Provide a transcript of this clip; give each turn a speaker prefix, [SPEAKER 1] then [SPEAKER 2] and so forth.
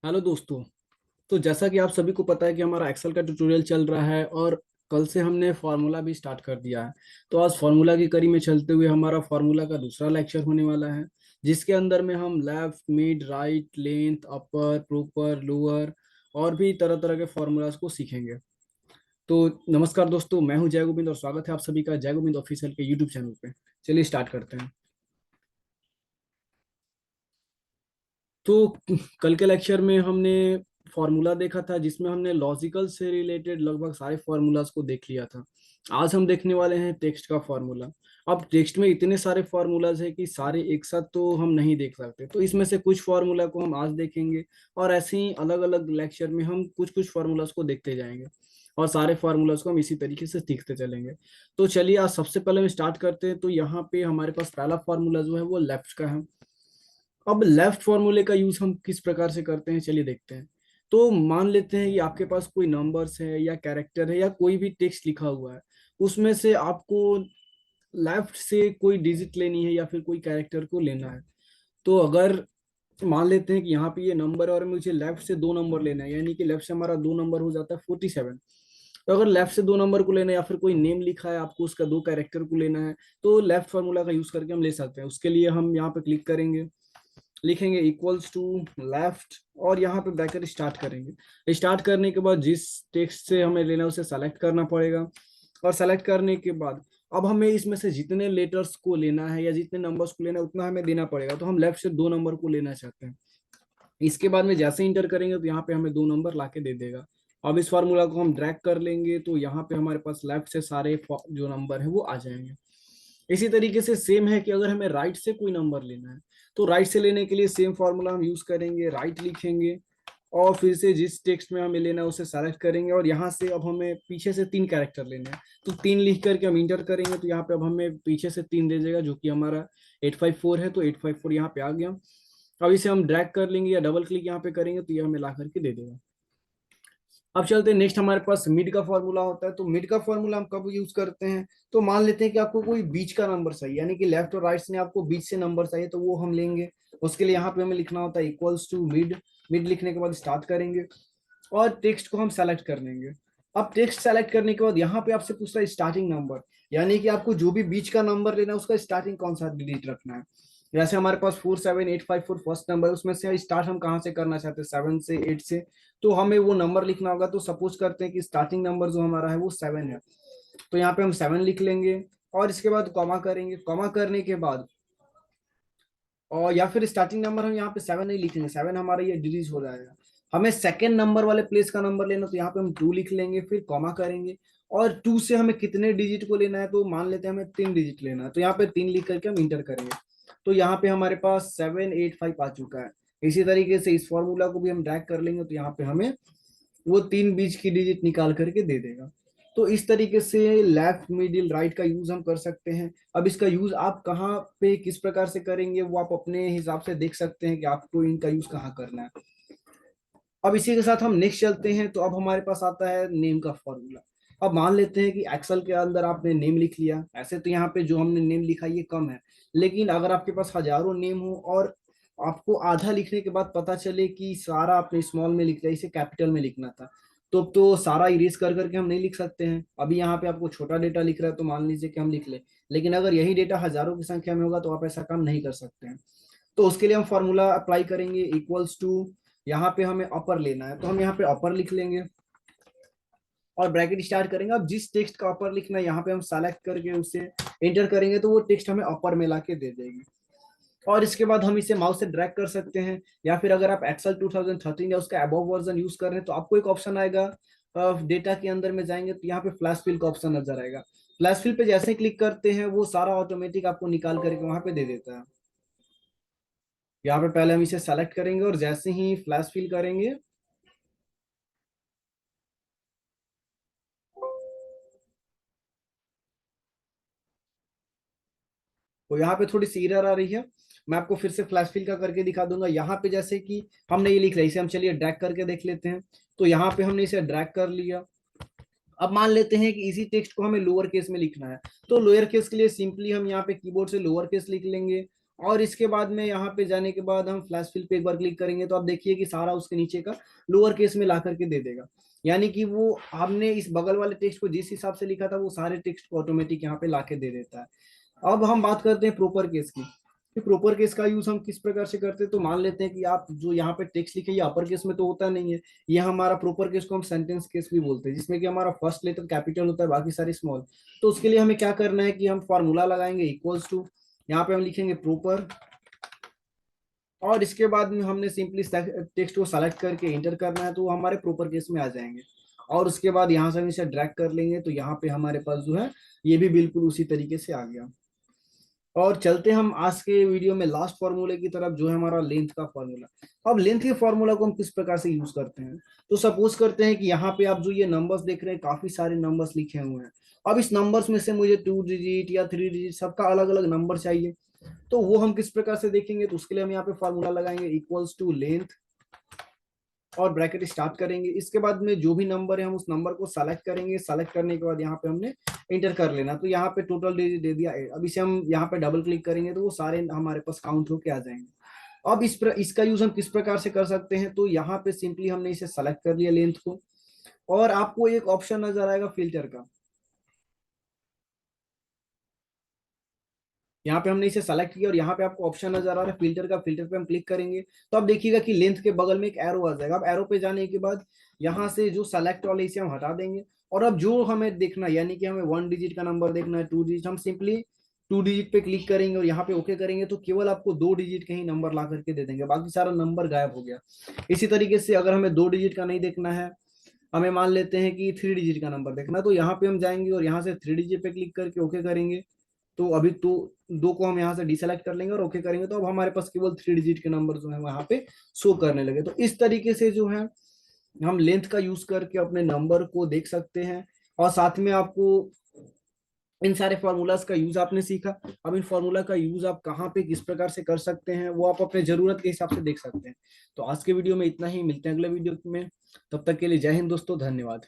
[SPEAKER 1] Hello दोस्तों। तो जैसा कि आप सभी को पता है कि हमारा एक्सेल का ट्यूटोरियल चल रहा है और कल से हमने फार्मूला भी स्टार्ट कर दिया है। तो आज फार्मूला की कड़ी में चलते हुए हमारा फार्मूला का दूसरा लेक्चर होने वाला है, जिसके अंदर में हम लेफ्ट, मिड, राइट, लेंथ, अपर, प्रॉपर, लोअर और भी तरह तरह के फार्मूलाज को सीखेंगे। तो नमस्कार दोस्तों, मैं हूं जय गोविंद और स्वागत है आप सभी का जय गोविंद ऑफिशियल के यूट्यूब चैनल पे। चलिए स्टार्ट करते हैं। तो कल के लेक्चर में हमने फॉर्मूला देखा था, जिसमें हमने लॉजिकल से रिलेटेड लगभग सारे फॉर्मूलाज को देख लिया था। आज हम देखने वाले हैं टेक्स्ट का फॉर्मूला। अब टेक्स्ट में इतने सारे फॉर्मूलाज हैं कि सारे एक साथ तो हम नहीं देख सकते, तो इसमें से कुछ फॉर्मूला को हम आज देखेंगे और ऐसे ही अलग अलग लेक्चर में हम कुछ कुछ फॉर्मूलाज को देखते जाएंगे और सारे फॉर्मूलाज को हम इसी तरीके से सीखते चलेंगे। तो चलिए आज सबसे पहले हम स्टार्ट करते हैं। तो यहाँ पे हमारे पास पहला फॉर्मूला जो है वो लेफ्ट का है। अब लेफ्ट फॉर्मूले का यूज हम किस प्रकार से करते हैं, चलिए देखते हैं। तो मान लेते हैं कि आपके पास कोई नंबर्स है या कैरेक्टर है या कोई भी टेक्स्ट लिखा हुआ है, उसमें से आपको लेफ्ट से कोई डिजिट लेनी है या फिर कोई कैरेक्टर को लेना है। तो अगर मान लेते हैं कि यहाँ पे ये नंबर है और मुझे लेफ्ट से दो नंबर लेना है, यानी कि लेफ्ट से हमारा दो नंबर हो जाता है 47। तो अगर लेफ्ट से दो नंबर को लेना है या फिर कोई नेम लिखा है आपको, उसका दो कैरेक्टर को लेना है, तो लेफ्ट फॉर्मूला का यूज करके हम ले सकते हैं। उसके लिए हम यहाँ पे क्लिक करेंगे, लिखेंगे इक्वल्स टू लेफ्ट और यहाँ पे ब्रैकेट स्टार्ट करेंगे। स्टार्ट करने के बाद जिस टेक्स्ट से हमें लेना है उसे सेलेक्ट करना पड़ेगा और सेलेक्ट करने के बाद अब हमें इसमें से जितने लेटर्स को लेना है या जितने नंबर्स को लेना है उतना हमें देना पड़ेगा। तो हम लेफ्ट से दो नंबर को लेना चाहते हैं। इसके बाद में जैसे इंटर करेंगे तो यहाँ पे हमें दो नंबर ला के दे देगा। अब इस फार्मूला को हम ड्रैग कर लेंगे तो यहाँ पे हमारे पास लेफ्ट से सारे जो नंबर है वो आ जाएंगे। इसी तरीके से सेम है कि अगर हमें राइट से कोई नंबर लेना है, तो राइट से लेने के लिए सेम फॉर्मूला हम यूज करेंगे। राइट लिखेंगे और फिर से जिस टेक्स्ट में हमें लेना है उसे सेलेक्ट करेंगे और यहाँ से अब हमें पीछे से तीन कैरेक्टर लेने हैं। तो तीन लिख करके हम इंटर करेंगे तो यहाँ पे अब हमें पीछे से तीन दे देगा, जो कि हमारा 854 है। तो 854 यहाँ पे आ गया। अब इसे हम ड्रैग कर लेंगे या डबल क्लिक यहाँ पे करेंगे तो ये हमें ला करके दे देगा। अब चलते हैं नेक्स्ट, हमारे पास मिड का फॉर्मूला होता है। तो मिड का फॉर्मूला हम कब यूज करते हैं, तो मान लेते हैं कि आपको कोई बीच का नंबर चाहिए, यानी कि लेफ्ट और राइट से आपको बीच से नंबर चाहिए, तो वो हम लेंगे। उसके लिए यहाँ पे हमें लिखना होता है इक्वल्स टू मिड। मिड लिखने के बाद स्टार्ट करेंगे और टेक्स्ट को हम सेलेक्ट कर लेंगे। अब टेक्स्ट सेलेक्ट करने के बाद यहाँ पे आपसे पूछता है स्टार्टिंग नंबर, यानी कि आपको जो भी बीच का नंबर लेना है उसका स्टार्टिंग कौन सा डिजिट रखना है। जैसे हमारे पास 47854 फर्स्ट नंबर है, उसमें से स्टार्ट हम कहाँ से करना चाहते हैं, 7 से 8 से। तो हमें वो नंबर लिखना होगा। तो सपोज करते हैं कि स्टार्टिंग नंबर जो हमारा है वो 7 है, तो यहाँ पे हम 7 लिख लेंगे और इसके बाद कॉमा करेंगे। कॉमा करने के बाद और या फिर स्टार्टिंग नंबर हम यहाँ पे 7 नहीं लिखेंगे, 7 हमारा ये डिलीट हो जाएगा। हमें सेकंड नंबर वाले प्लेस का नंबर लेना, तो यहाँ पे हम 2 लिख लेंगे, फिर कॉमा करेंगे और 2 से हमें कितने डिजिट को लेना है, तो मान लेते हैं हमें 3 डिजिट लेना है, तो यहाँ पे 3 लिख करके हम इंटर करेंगे। तो यहाँ पे हमारे पास 785 आ चुका है। इसी तरीके से इस फॉर्मूला को भी हम ड्रैग कर लेंगे तो यहाँ पे हमें वो तीन बीच की डिजिट निकाल करके दे देगा। तो इस तरीके से लेफ्ट, मिडिल, राइट का यूज हम कर सकते हैं। अब इसका यूज आप कहाँ पे किस प्रकार से करेंगे वो आप अपने हिसाब से देख सकते हैं कि आपको इनका यूज कहाँ करना है। अब इसी के साथ हम नेक्स्ट चलते हैं। तो अब हमारे पास आता है नेम का फॉर्मूला। अब मान लेते हैं कि एक्सेल के अंदर आपने नेम लिख लिया। ऐसे तो यहाँ पे जो हमने नेम लिखा ये कम है, लेकिन अगर आपके पास हजारों नेम हो और आपको आधा लिखने के बाद पता चले कि सारा आपने स्मॉल में लिख दिया, इसे कैपिटल में लिखना था, तो सारा इरेज कर करके हम नहीं लिख सकते हैं। अभी यहाँ पे आपको छोटा डेटा लिख रहा है तो मान लीजिए कि हम लिख ले, लेकिन अगर यही डेटा हजारों की संख्या में होगा तो आप ऐसा काम नहीं कर सकते हैं। तो उसके लिए हम फॉर्मूला अप्लाई करेंगे इक्वल्स टू, यहाँ पे हमें अपर लेना है तो हम यहाँ पे अपर लिख लेंगे और ब्रैकेट स्टार्ट करेंगे। अब जिस टेक्स्ट का अपर लिखना है यहाँ पे हम सेलेक्ट करके उसे एंटर करेंगे तो वो टेक्स्ट हमें अपर में ला के दे देगी। और इसके बाद हम इसे माउस से ड्रैग कर सकते हैं, या फिर अगर आप एक्सेल 2013 या उसका अबव वर्जन यूज कर रहे हैं तो आपको एक ऑप्शन आएगा, डेटा के अंदर में जाएंगे तो यहाँ पे फ्लैश फिल का ऑप्शन नजर आएगा। फ्लैश फिल पे जैसे क्लिक करते हैं वो सारा ऑटोमेटिक आपको निकाल करके वहां पे दे देता है। यहाँ पे पहले हम इसे सेलेक्ट करेंगे और जैसे ही फ्लैश फिल करेंगे तो यहाँ पे थोड़ी सी एरर आ रही है। मैं आपको फिर से फ्लैश फिल का करके दिखा दूंगा। यहाँ पे जैसे कि हमने ये लिख लिया, इसे हम चलिए ड्रैग करके देख लेते हैं। तो यहाँ पे हमने इसे ड्रैग कर लिया। अब मान लेते हैं कि इसी टेक्स्ट को हमें लोअर केस में लिखना है, तो लोअर केस के लिए सिंपली हम यहाँ पे कीबोर्ड से लोअर केस लिख लेंगे और इसके बाद में यहाँ पे जाने के बाद हम फ्लैश फिल पे एक बार क्लिक करेंगे तो आप देखिए कि सारा उसके नीचे का लोअर केस में ला करके दे देगा। यानी कि वो हमने इस बगल वाले टेक्स्ट को जिस हिसाब से लिखा था वो सारे टेक्स्ट को ऑटोमेटिक यहाँ पे ला के दे देता है। अब हम बात करते हैं प्रोपर केस की, कि प्रोपर केस का यूज हम किस प्रकार से करते हैं। तो मान लेते हैं कि आप जो यहाँ पे टेक्स्ट लिखे ये अपर केस में तो होता नहीं है, ये हमारा प्रोपर केस को हम सेंटेंस केस भी बोलते हैं, जिसमें कि हमारा फर्स्ट लेटर कैपिटल होता है, बाकी सारे स्मॉल। तो उसके लिए हमें क्या करना है कि हम फॉर्मूला लगाएंगे इक्वल्स टू, यहाँ पे हम लिखेंगे प्रोपर, और इसके बाद में हमने सिंपली टेक्स्ट को सेलेक्ट करके इंटर करना है तो वो हमारे प्रॉपर केस में आ जाएंगे। और उसके बाद यहाँ से हम इसे ड्रैग कर लेंगे तो यहाँ पे हमारे पास जो है ये भी बिल्कुल उसी तरीके से आ गया। और चलते हम आज के वीडियो में लास्ट फॉर्मूले की तरफ, जो है हमारा लेंथ का फॉर्मूला। अब लेंथ के फॉर्मूला को हम किस प्रकार से यूज करते हैं, तो सपोज करते हैं कि यहाँ पे आप जो ये नंबर्स देख रहे हैं काफी सारे नंबर्स लिखे हुए हैं। अब इस नंबर्स में से मुझे 2 डिजिट या 3 डिजिट सबका अलग अलग नंबर चाहिए। तो वो हम किस प्रकार से देखेंगे, तो उसके लिए हम यहाँ पे फॉर्मूला लगाएंगे इक्वल्स टू लेंथ और ब्रैकेट स्टार्ट करेंगे। इसके बाद में जो भी नंबर है हम उस नंबर को सेलेक्ट करेंगे, सेलेक्ट करने के बाद यहाँ पे हमने इंटर कर लेना। तो यहाँ पे टोटल डिजिट दे दिया 8। अब इसे हम यहाँ पे डबल क्लिक करेंगे तो वो सारे हमारे पास काउंट होके आ जाएंगे। अब इसका यूज हम किस प्रकार से कर सकते हैं, तो यहाँ पे सिंपली हमने इसे सेलेक्ट कर लिया लेंथ को, और आपको एक ऑप्शन नजर आएगा फिल्टर का। यहाँ पे हमने इसे सेलेक्ट किया और यहाँ पे आपको ऑप्शन नजर आ रहा है फिल्टर का, फिल्टर पे हम क्लिक करेंगे तो आप देखिएगा कि लेंथ के बगल में एक एरो आ जाएगा। अब एरो पे जाने के बाद यहाँ से जो सेलेक्ट वाले इसे हम हटा देंगे, और अब जो हमें देखना है, यानी कि हमें 1 डिजिट का नंबर देखना है, 2 डिजिट, हम सिंपली 2 डिजिट पे क्लिक करेंगे और यहाँ पे ओके करेंगे तो केवल आपको 2 डिजिट के ही नंबर ला करके दे देंगे, बाकी सारा नंबर गायब हो गया। इसी तरीके से अगर हमें 2 डिजिट का नहीं देखना है, हमें मान लेते हैं कि 3 डिजिट का नंबर देखना, तो यहाँ पे हम जाएंगे और यहाँ से 3 डिजिट पे क्लिक करके ओके करेंगे। तो अभी तो दो को हम यहाँ से डिसेलेक्ट कर लेंगे और ओके करेंगे तो अब हमारे पास केवल 3 डिजिट के नंबर जो है वहां पे शो करने लगे। तो इस तरीके से जो है हम लेंथ का यूज करके अपने नंबर को देख सकते हैं। और साथ में आपको इन सारे फॉर्मूलाज का यूज आपने सीखा। अब इन फॉर्मूला का यूज आप कहाँ पे किस प्रकार से कर सकते हैं वो आप अपने जरूरत के हिसाब से देख सकते हैं। तो आज के वीडियो में इतना ही, मिलते हैं अगले वीडियो में। तब तक के लिए जय हिंद दोस्तों, धन्यवाद।